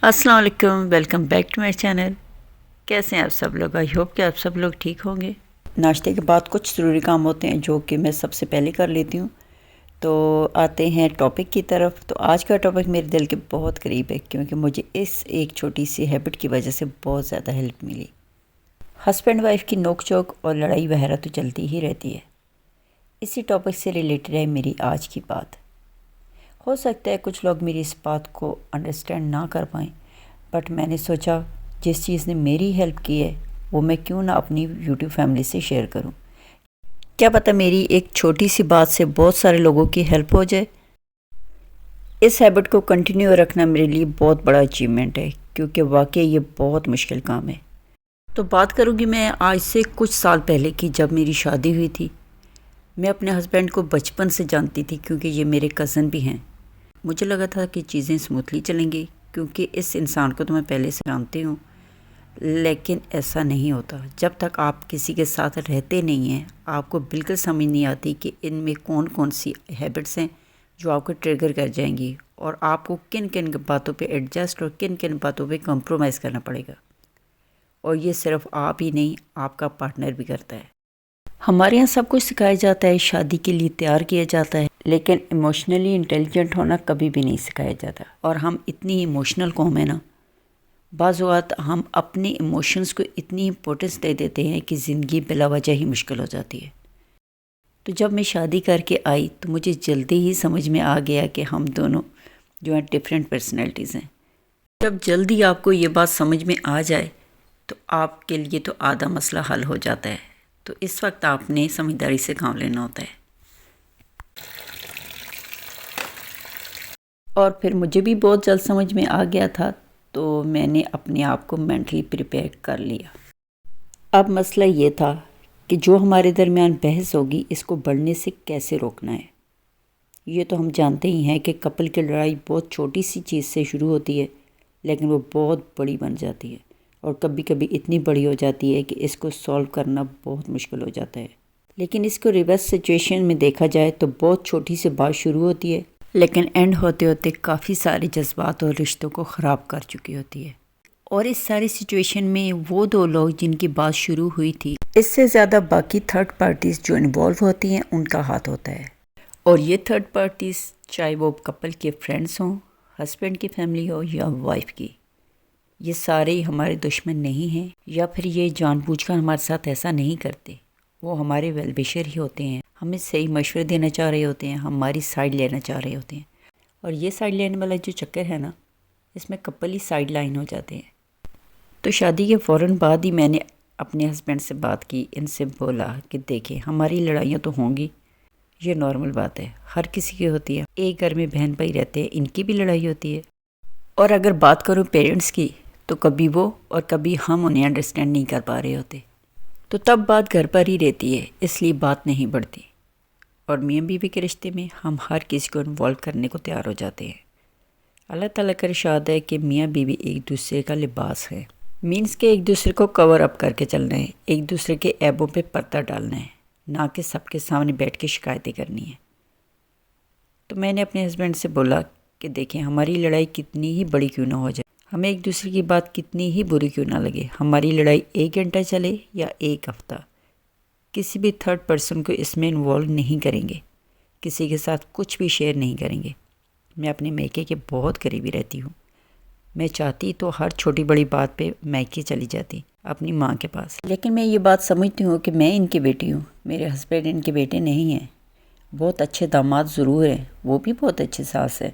السلام علیکم، welcome back to my channel. کیسے ہیں آپ سب لوگ؟ آئی ہوپ کہ آپ سب لوگ ٹھیک ہوں گے۔ ناشتے کے بعد کچھ ضروری کام ہوتے ہیں جو کہ میں سب سے پہلے کر لیتی ہوں، تو آتے ہیں ٹاپک کی طرف۔ تو آج کا ٹاپک میرے دل کے بہت قریب ہے کیونکہ مجھے اس ایک چھوٹی سی ہیبٹ کی وجہ سے بہت زیادہ ہیلپ ملی۔ ہسبینڈ وائف کی نوک چوک اور لڑائی وغیرہ تو چلتی ہی رہتی ہے، اسی ٹاپک سے ریلیٹڈ ہے میری آج کی بات۔ ہو سکتا ہے کچھ لوگ میری اس بات کو انڈرسٹینڈ نہ کر پائیں، بٹ میں نے سوچا جس چیز نے میری ہیلپ کی ہے وہ میں کیوں نہ اپنی یوٹیوب فیملی سے شیئر کروں۔ کیا پتہ میری ایک چھوٹی سی بات سے بہت سارے لوگوں کی ہیلپ ہو جائے۔ اس ہیبٹ کو کنٹینیو رکھنا میرے لیے بہت بڑا اچیومنٹ ہے کیونکہ واقعی یہ بہت مشکل کام ہے۔ تو بات کروں گی میں آج سے کچھ سال پہلے کی، جب میری شادی ہوئی تھی۔ میں اپنے ہسبینڈ کو بچپن سے جانتی تھی کیونکہ یہ میرے کزن بھی ہیں۔ مجھے لگا تھا کہ چیزیں اسموتھلی چلیں گی کیونکہ اس انسان کو تو میں پہلے سے جانتی ہوں، لیکن ایسا نہیں ہوتا۔ جب تک آپ کسی کے ساتھ رہتے نہیں ہیں آپ کو بالکل سمجھ نہیں آتی کہ ان میں کون کون سی ہیبٹس ہیں جو آپ کو ٹریگر کر جائیں گی، اور آپ کو کن کن باتوں پہ ایڈجسٹ اور کن کن باتوں پہ کمپرومائز کرنا پڑے گا۔ اور یہ صرف آپ ہی نہیں، آپ کا پارٹنر بھی کرتا ہے۔ ہمارے یہاں سب کچھ سکھایا جاتا ہے، شادی کے لیے تیار کیا جاتا ہے، لیکن ایموشنلی انٹیلیجنٹ ہونا کبھی بھی نہیں سکھایا جاتا۔ اور ہم اتنی ایموشنل قوم ہیں نا، بعض اوقات ہم اپنے ایموشنز کو اتنی امپورٹنس دے دیتے ہیں کہ زندگی بلا وجہ ہی مشکل ہو جاتی ہے۔ تو جب میں شادی کر کے آئی تو مجھے جلدی ہی سمجھ میں آ گیا کہ ہم دونوں جو ہیں ڈفرینٹ پرسنالٹیز ہیں۔ جب جلدی آپ کو یہ بات سمجھ میں آ جائے تو آپ کے لیے تو آدھا مسئلہ حل ہو جاتا ہے۔ تو اس وقت آپ نے سمجھداری سے کام لینا ہوتا ہے۔ اور پھر مجھے بھی بہت جلد سمجھ میں آ گیا تھا، تو میں نے اپنے آپ کو مینٹلی پریپیئر کر لیا۔ اب مسئلہ یہ تھا کہ جو ہمارے درمیان بحث ہوگی اس کو بڑھنے سے کیسے روکنا ہے۔ یہ تو ہم جانتے ہی ہیں کہ کپل کی لڑائی بہت چھوٹی سی چیز سے شروع ہوتی ہے لیکن وہ بہت بڑی بن جاتی ہے، اور کبھی کبھی اتنی بڑی ہو جاتی ہے کہ اس کو سولو کرنا بہت مشکل ہو جاتا ہے۔ لیکن اس کو ریورس سچویشن میں دیکھا جائے تو بہت چھوٹی سی بات شروع ہوتی ہے لیکن اینڈ ہوتے ہوتے کافی سارے جذبات اور رشتوں کو خراب کر چکی ہوتی ہے۔ اور اس ساری سچویشن میں وہ دو لوگ جن کی بات شروع ہوئی تھی، اس سے زیادہ باقی تھرڈ پارٹیز جو انوالو ہوتی ہیں ان کا ہاتھ ہوتا ہے۔ اور یہ تھرڈ پارٹیز چاہے وہ کپل کے فرینڈس ہوں، ہسبینڈ کی فیملی ہو یا وائف کی، یہ سارے ہمارے دشمن نہیں ہیں، یا پھر یہ جان بوجھ کر ہمارے ساتھ ایسا نہیں کرتے۔ وہ ہمارے ویل وشر ہی ہوتے ہیں، ہمیں صحیح مشورے دینا چاہ رہے ہوتے ہیں، ہماری سائڈ لینا چاہ رہے ہوتے ہیں۔ اور یہ سائڈ لینے والا جو چکر ہے نا، اس میں کپل ہی سائڈ لائن ہو جاتے ہیں۔ تو شادی کے فوراً بعد ہی میں نے اپنے ہسبینڈ سے بات کی، ان سے بولا کہ دیکھیں ہماری لڑائیاں تو ہوں گی، یہ نارمل بات ہے، ہر کسی کی ہوتی ہے، ایک گھر میں بہن بھائی رہتے ہیں، ان کی بھی لڑائی ہوتی ہے۔ اور اگر بات کروں پیرنٹس کی تو کبھی وہ اور کبھی ہم انہیں انڈرسٹینڈ نہیں کر پا رہے ہوتے، تو تب بات گھر پر ہی رہتی ہے، اس لیے بات نہیں بڑھتی۔ اور میاں بیوی کے رشتے میں ہم ہر کسی کو انوالو کرنے کو تیار ہو جاتے ہیں۔ اللہ تعالیٰ کا ارشاد ہے کہ میاں بیوی ایک دوسرے کا لباس ہے، مینس کہ ایک دوسرے کو کور اپ کر کے چلنا ہے، ایک دوسرے کے عیبوں پہ پردہ ڈالنا ہے، نہ کہ سب کے سامنے بیٹھ کے شکایتیں کرنی ہیں۔ تو میں نے اپنے ہسبینڈ سے بولا کہ دیکھیں ہماری لڑائی کتنی ہی بڑی کیوں نہ ہو جائے، ہمیں ایک دوسرے کی بات کتنی ہی بری کیوں نہ لگے، ہماری لڑائی 1 گھنٹہ چلے یا 1 ہفتہ، کسی بھی تھرڈ پرسن کو اس میں انوالو نہیں کریں گے، کسی کے ساتھ کچھ بھی شیئر نہیں کریں گے۔ میں اپنے میکے کے بہت قریبی رہتی ہوں، میں چاہتی تو ہر چھوٹی بڑی بات پہ میکے چلی جاتی اپنی ماں کے پاس، لیکن میں یہ بات سمجھتی ہوں کہ میں ان کی بیٹی ہوں، میرے ہسبینڈ ان کے بیٹے نہیں ہیں۔ بہت اچھے داماد ضرور ہیں، وہ بھی بہت اچھے ساس ہیں،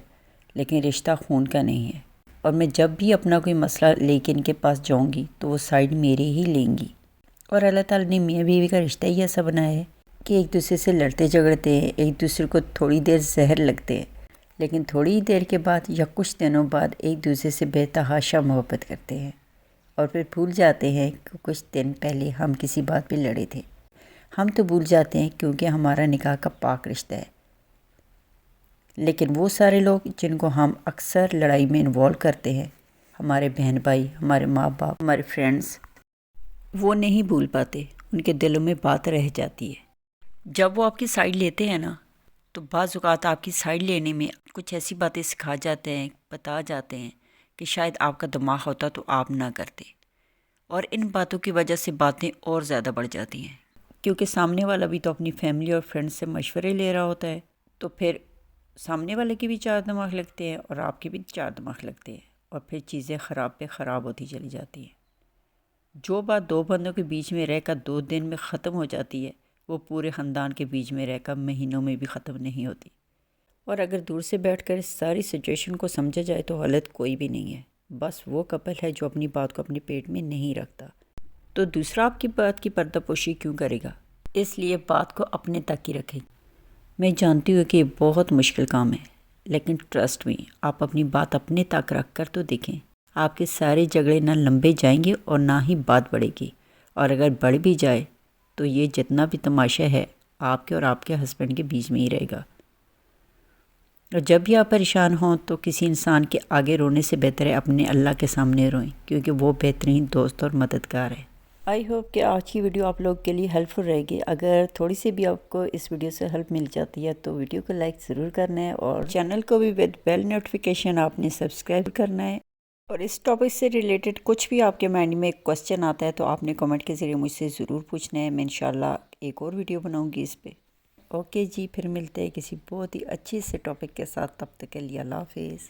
لیکن رشتہ خون کا نہیں ہے۔ اور میں جب بھی اپنا کوئی مسئلہ لے کے ان کے پاس جاؤں گی تو وہ سائڈ میرے ہی لیں گی۔ اور اللہ تعالیٰ نے میاں بیوی کا رشتہ ہی ایسا بنایا ہے کہ ایک دوسرے سے لڑتے جھگڑتے ہیں، ایک دوسرے کو تھوڑی دیر زہر لگتے ہیں، لیکن تھوڑی دیر کے بعد یا کچھ دنوں بعد ایک دوسرے سے بے تحاشا محبت کرتے ہیں، اور پھر بھول جاتے ہیں کہ کچھ دن پہلے ہم کسی بات پہ لڑے تھے۔ ہم تو بھول جاتے ہیں کیونکہ ہمارا نکاح کا پاک رشتہ ہے، لیکن وہ سارے لوگ جن کو ہم اکثر لڑائی میں انوالو کرتے ہیں، ہمارے بہن بھائی، ہمارے ماں باپ، ہمارے فرینڈز، وہ نہیں بھول پاتے، ان کے دلوں میں بات رہ جاتی ہے۔ جب وہ آپ کی سائڈ لیتے ہیں نا، تو بعض اوقات آپ کی سائڈ لینے میں کچھ ایسی باتیں سکھا جاتے ہیں، بتا جاتے ہیں کہ شاید آپ کا دماغ ہوتا تو آپ نہ کرتے، اور ان باتوں کی وجہ سے باتیں اور زیادہ بڑھ جاتی ہیں، کیونکہ سامنے والا بھی تو اپنی فیملی اور فرینڈ سے مشورے لے رہا ہوتا ہے، تو پھر سامنے والے کی بھی چار دماغ لگتے ہیں اور آپ کی بھی چار دماغ لگتے ہیں، اور پھر چیزیں خراب پہ خراب ہوتی چلی جاتی ہیں۔ جو بات دو بندوں کے بیچ میں رہ کر 2 دن میں ختم ہو جاتی ہے، وہ پورے خاندان کے بیچ میں رہ کر مہینوں میں بھی ختم نہیں ہوتی، اور اگر دور سے بیٹھ کر اس ساری سچویشن کو سمجھا جائے تو غلط کوئی بھی نہیں ہے، بس وہ کپل ہے جو اپنی بات کو اپنے پیٹ میں نہیں رکھتا، تو دوسرا آپ کی بات کی پردہ پوشی کیوں کرے گا؟ اس لیے بات کو اپنے تک ہی رکھیں۔ میں جانتی ہوں کہ یہ بہت مشکل کام ہے، لیکن ٹرسٹ میں آپ اپنی بات اپنے تک رکھ کر تو دیکھیں، آپ کے سارے جھگڑے نہ لمبے جائیں گے اور نہ ہی بات بڑھے گی، اور اگر بڑھ بھی جائے تو یہ جتنا بھی تماشا ہے آپ کے اور آپ کے ہسبینڈ کے بیچ میں ہی رہے گا۔ اور جب بھی آپ پریشان ہوں تو کسی انسان کے آگے رونے سے بہتر ہے اپنے اللہ کے سامنے روئیں، کیونکہ وہ بہترین دوست اور مددگار ہے۔ آئی ہوپ کہ آج کی ویڈیو آپ لوگ کے لیے ہیلپ فل رہے گی۔ اگر تھوڑی سی بھی آپ کو اس ویڈیو سے ہیلپ مل جاتی ہے تو ویڈیو کو لائک ضرور کرنا ہے، اور چینل کو بھی ود بیل نوٹیفیکیشن آپ نے سبسکرائب کرنا ہے، اور اس ٹاپک سے ریلیٹڈ کچھ بھی آپ کے مائنڈ میں کوسچن آتا ہے تو آپ نے کمنٹ کے ذریعے مجھ سے ضرور پوچھنا ہے، میں انشاءاللہ ایک اور ویڈیو بناؤں گی اس پہ۔ اوکے جی، پھر ملتے ہیں کسی بہت ہی اچھی سے ٹاپک کے ساتھ، تب تک کے لیے اللہ حافظ۔